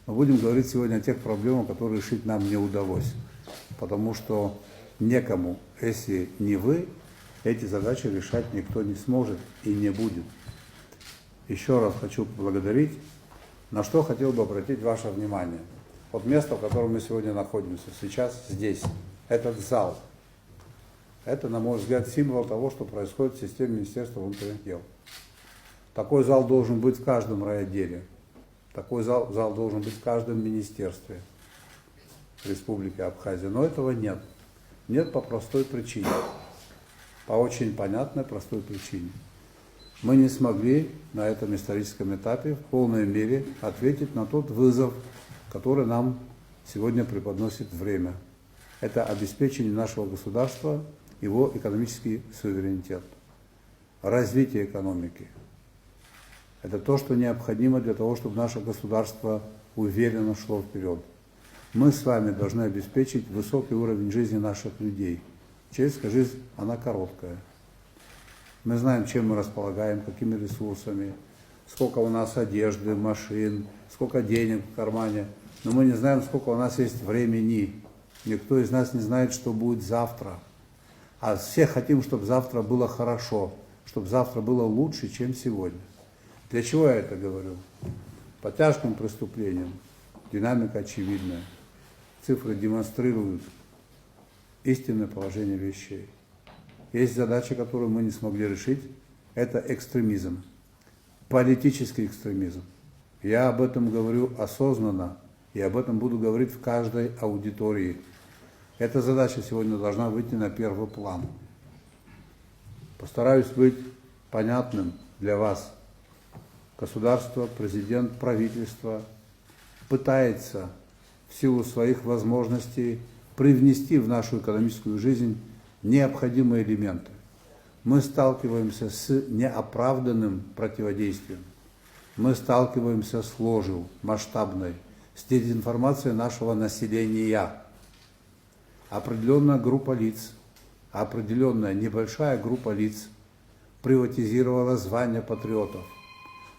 Мы будем говорить сегодня о тех проблемах, которые решить нам не удалось. Потому что некому, если не вы, эти задачи решать никто не сможет и не будет. Еще раз хочу поблагодарить. На что хотел бы обратить ваше внимание. Вот место, в котором мы сегодня находимся, сейчас здесь, этот зал. Это, на мой взгляд, символ того, что происходит в системе Министерства внутренних дел. Такой зал должен быть в каждом райотделе. Такой зал должен быть в каждом министерстве Республики Абхазия. Но этого нет. Нет по простой причине. По очень понятной простой причине. Мы не смогли на этом историческом этапе в полной мере ответить на тот вызов, который нам сегодня преподносит время. Это обеспечение нашего государства, его экономический суверенитет, развитие экономики. Это то, что необходимо для того, чтобы наше государство уверенно шло вперед. Мы с вами должны обеспечить высокий уровень жизни наших людей. Человеческая жизнь, она короткая. Мы знаем, чем мы располагаем, какими ресурсами, сколько у нас одежды, машин, сколько денег в кармане. Но мы не знаем, сколько у нас есть времени. Никто из нас не знает, что будет завтра. А все хотим, чтобы завтра было хорошо, чтобы завтра было лучше, чем сегодня. Для чего я это говорю? По тяжким преступлениям динамика очевидная. Цифры демонстрируют истинное положение вещей. Есть задача, которую мы не смогли решить, это экстремизм, политический экстремизм. Я об этом говорю осознанно, и об этом буду говорить в каждой аудитории. Эта задача сегодня должна выйти на первый план. Постараюсь быть понятным для вас. Государство, президент, правительство пытается в силу своих возможностей привнести в нашу экономическую жизнь необходимые элементы. Мы сталкиваемся с неоправданным противодействием. Мы сталкиваемся с ложью масштабной, с дезинформацией нашего населения. Определенная группа лиц, определенная небольшая группа лиц приватизировала звание патриотов.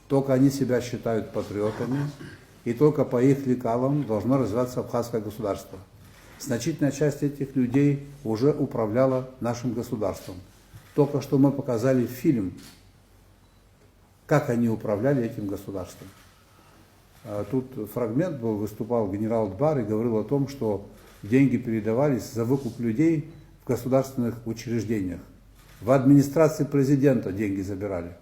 Только они себя считают патриотами, и только по их лекалам должно развиваться абхазское государство. Значительная часть этих людей уже управляла нашим государством. Только что мы показали фильм, как они управляли этим государством. Тут фрагмент был, выступал генерал Дбар и говорил о том, что деньги передавались за выкуп людей в государственных учреждениях. В администрации президента деньги забирали.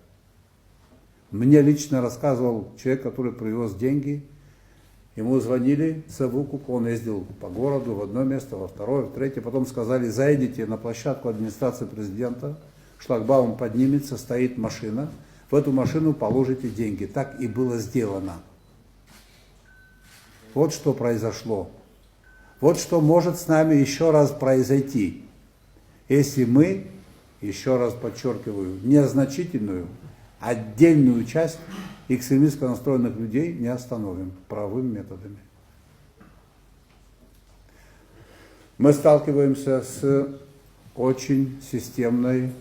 Мне лично рассказывал человек, который привез деньги. Ему звонили за выкуп, он ездил по городу в одно место, во второе, в третье. Потом сказали, заедете на площадку администрации президента, шлагбаум поднимется, стоит машина. В эту машину положите деньги. Так и было сделано. Вот что произошло. Вот что может с нами еще раз произойти, если мы, еще раз подчеркиваю, незначительную, отдельную часть экстремистско настроенных людей не остановим правовыми методами. Мы сталкиваемся с очень системной,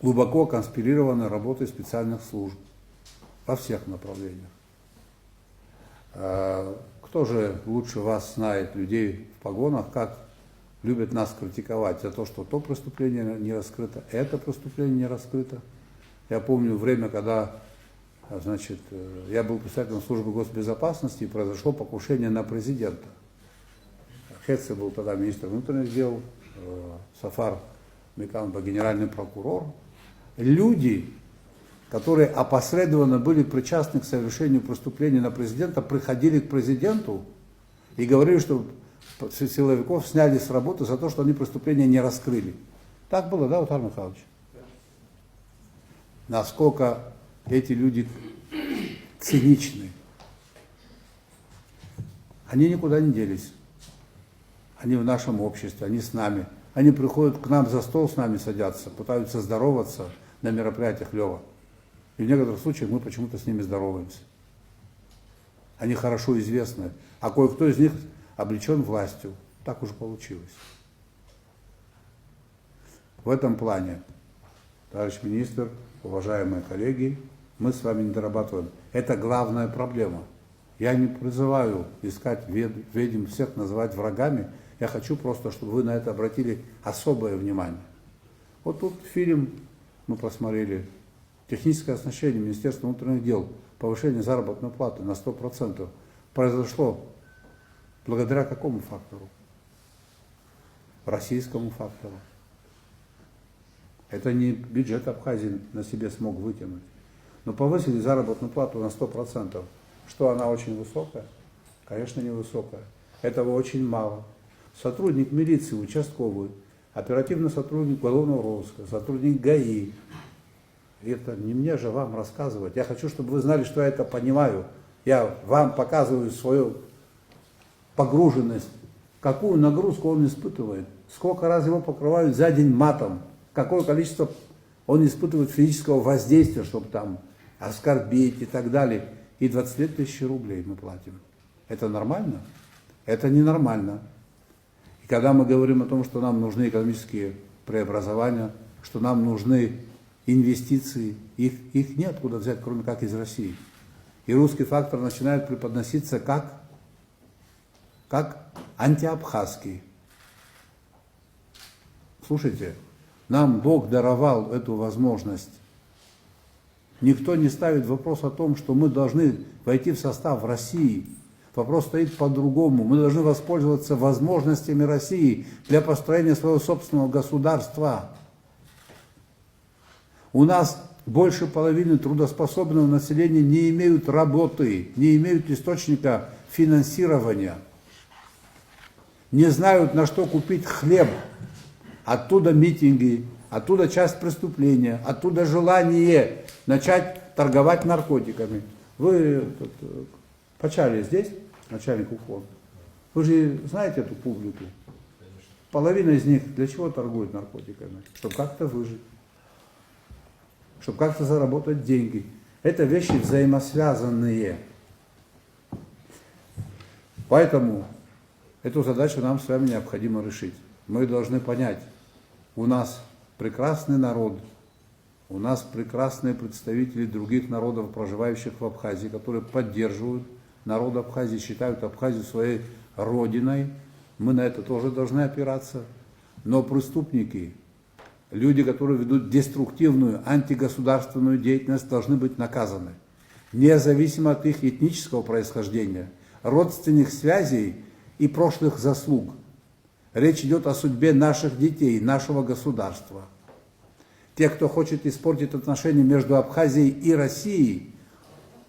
глубоко конспирированной работой специальных служб во всех направлениях. Кто же лучше вас знает, людей в погонах, как любят нас критиковать за то, что то преступление не раскрыто, это преступление не раскрыто. Я помню время, когда, значит, я был представителем службы госбезопасности, и произошло покушение на президента. Хетце был тогда министр внутренних дел, Сафар Миканба генеральный прокурор. Люди, которые опосредованно были причастны к совершению преступления на президента, приходили к президенту и говорили, что силовиков сняли с работы за то, что они преступления не раскрыли. Так было, да, Утар Михайлович? Насколько эти люди циничны. Они никуда не делись. Они в нашем обществе, они с нами. Они приходят к нам за стол, с нами садятся, пытаются здороваться на мероприятиях Лева. И в некоторых случаях мы почему-то с ними здороваемся. Они хорошо известны. А кое-кто из них облечен властью. Так уже получилось. В этом плане, товарищ министр, уважаемые коллеги, мы с вами не дорабатываем. Это главная проблема. Я не призываю искать ведьм, всех называть врагами. Я хочу просто, чтобы вы на это обратили особое внимание. Вот тут фильм мы просмотрели. Техническое оснащение Министерства внутренних дел, повышение заработной платы на 100% произошло благодаря какому фактору? Российскому фактору. Это не бюджет Абхазии на себе смог вытянуть. Но повысили заработную плату на 100%. Что она очень высокая? Конечно, не высокая. Этого очень мало. Сотрудник милиции, участковый, оперативный сотрудник уголовного розыска, сотрудник ГАИ. Это не мне же вам рассказывать. Я хочу, чтобы вы знали, что я это понимаю. Я вам показываю свою погруженность, какую нагрузку он испытывает, сколько раз его покрывают за день матом, какое количество он испытывает физического воздействия, чтобы там оскорбить и так далее. И 22 тысячи рублей мы платим. Это нормально? Это ненормально. И когда мы говорим о том, что нам нужны экономические преобразования, что нам нужны инвестиции, их неоткуда взять, кроме как из России. И русский фактор начинает преподноситься как антиабхазский. Слушайте, нам Бог даровал эту возможность. Никто не ставит вопрос о том, что мы должны войти в состав России. Вопрос стоит по-другому. Мы должны воспользоваться возможностями России для построения своего собственного государства. У нас больше половины трудоспособного населения не имеют работы, не имеют источника финансирования, не знают, на что купить хлеб. Оттуда митинги, оттуда часть преступления, оттуда желание начать торговать наркотиками. Вы Почали здесь, начальник УФО, вы же знаете эту публику. Половина из них для чего торгует наркотиками? Чтобы как-то выжить, чтобы как-то заработать деньги. Это вещи взаимосвязанные. Поэтому эту задачу нам с вами необходимо решить. Мы должны понять, у нас прекрасный народ, у нас прекрасные представители других народов, проживающих в Абхазии, которые поддерживают народ Абхазии, считают Абхазию своей родиной. Мы на это тоже должны опираться. Но преступники, люди, которые ведут деструктивную, антигосударственную деятельность, должны быть наказаны. Независимо от их этнического происхождения, родственных связей и прошлых заслуг. Речь идет о судьбе наших детей, нашего государства. Те, кто хочет испортить отношения между Абхазией и Россией,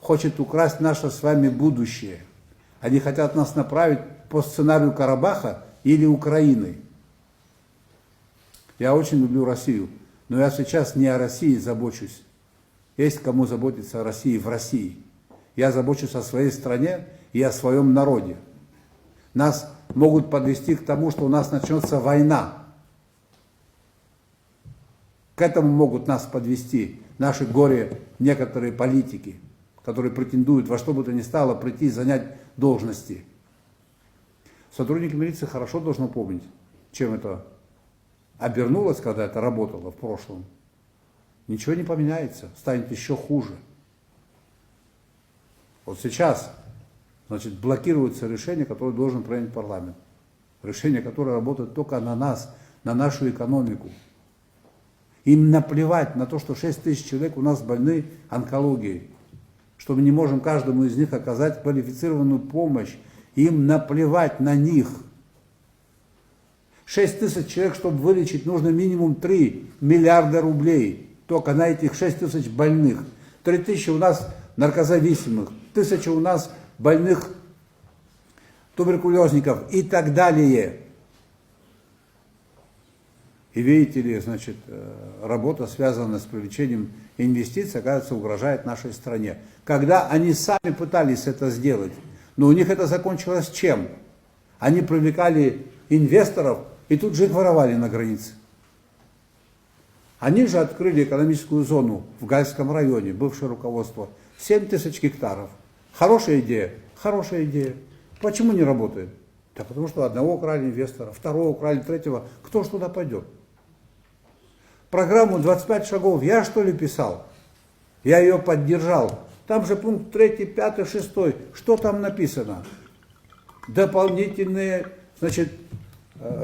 хочет украсть наше с вами будущее. Они хотят нас направить по сценарию Карабаха или Украины. Я очень люблю Россию, но я сейчас не о России забочусь. Есть кому заботиться о России в России. Я забочусь о своей стране и о своем народе. Нас могут подвести к тому, что у нас начнется война. К этому могут нас подвести наши горе некоторые политики, которые претендуют во что бы то ни стало прийти и занять должности. Сотрудники милиции хорошо должны помнить, чем это обернулось, когда это работало в прошлом. Ничего не поменяется, станет еще хуже. Вот сейчас, значит, блокируется решение, которое должен принять парламент. Решение, которое работает только на нас, на нашу экономику. Им наплевать на то, что 6 тысяч человек у нас больны онкологией, что мы не можем каждому из них оказать квалифицированную помощь. Им наплевать на них. 6 тысяч человек, чтобы вылечить, нужно минимум 3 миллиарда рублей. Только на этих 6 тысяч больных. 3 тысячи у нас наркозависимых, 1000 у нас больных туберкулезников и так далее. И видите ли, значит, работа, связанная с привлечением инвестиций, оказывается, угрожает нашей стране. Когда они сами пытались это сделать, но у них это закончилось чем? Они привлекали инвесторов и тут же их воровали на границе. Они же открыли экономическую зону в Гальском районе, бывшее руководство, 7 тысяч гектаров. Хорошая идея? Хорошая идея. Почему не работает? Да потому что одного украли инвестора, второго украли, третьего. Кто ж туда пойдет? Программу 25 шагов я что ли писал? Я ее поддержал. Там же пункт 3, 5, 6. Что там написано? Дополнительные, значит,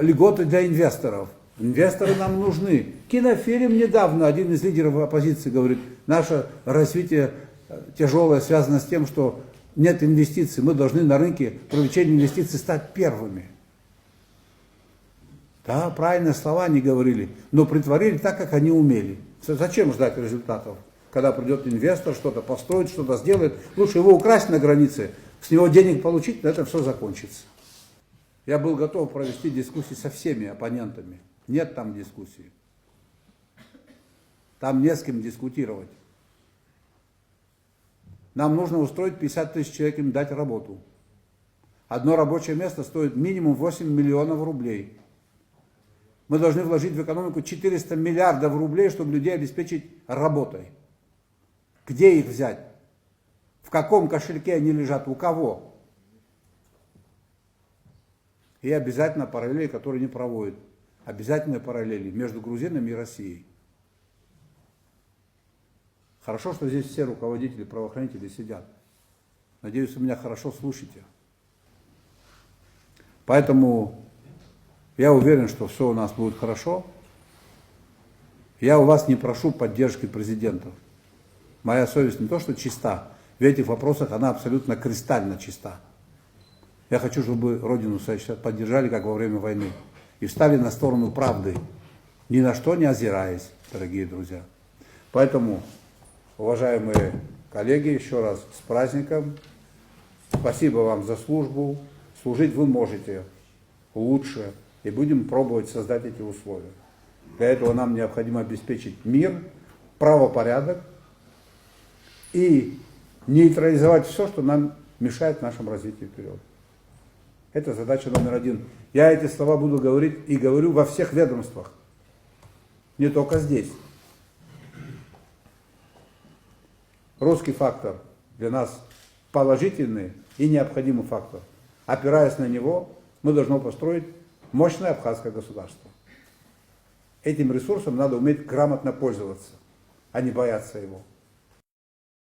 льготы для инвесторов. Инвесторы нам нужны. Кинофильм недавно, один из лидеров оппозиции говорит, наше развитие тяжелое связано с тем, что нет инвестиций. Мы должны на рынке привлечения инвестиций стать первыми. Да, правильные слова они говорили, но притворили так, как они умели. Зачем ждать результатов? Когда придет инвестор, что-то построит, что-то сделает, лучше его украсть на границе, с него денег получить, на этом все закончится. Я был готов провести дискуссии со всеми оппонентами. Нет там дискуссии. Там не с кем дискутировать. Нам нужно устроить 50 тысяч человек, им дать работу. Одно рабочее место стоит минимум 8 миллионов рублей. Мы должны вложить в экономику 400 миллиардов рублей, чтобы людей обеспечить работой. Где их взять? В каком кошельке они лежат? У кого? И обязательно параллели, которые не проводят. Обязательные параллели между грузинами и Россией. Хорошо, что здесь все руководители, правоохранители сидят. Надеюсь, вы меня хорошо слушаете. Поэтому я уверен, что все у нас будет хорошо. Я у вас не прошу поддержки президента. Моя совесть не то, что чиста. В этих вопросах она абсолютно кристально чиста. Я хочу, чтобы Родину поддержали, как во время войны. И встали на сторону правды, ни на что не озираясь, дорогие друзья. Поэтому, уважаемые коллеги, еще раз с праздником. Спасибо вам за службу. Служить вы можете лучше. И будем пробовать создать эти условия. Для этого нам необходимо обеспечить мир, правопорядок и нейтрализовать все, что нам мешает нашему развитию вперед. Это задача номер один. Я эти слова буду говорить и говорю во всех ведомствах. Не только здесь. Русский фактор для нас положительный и необходимый фактор. Опираясь на него, мы должны построить мощное абхазское государство. Этим ресурсом надо уметь грамотно пользоваться, а не бояться его.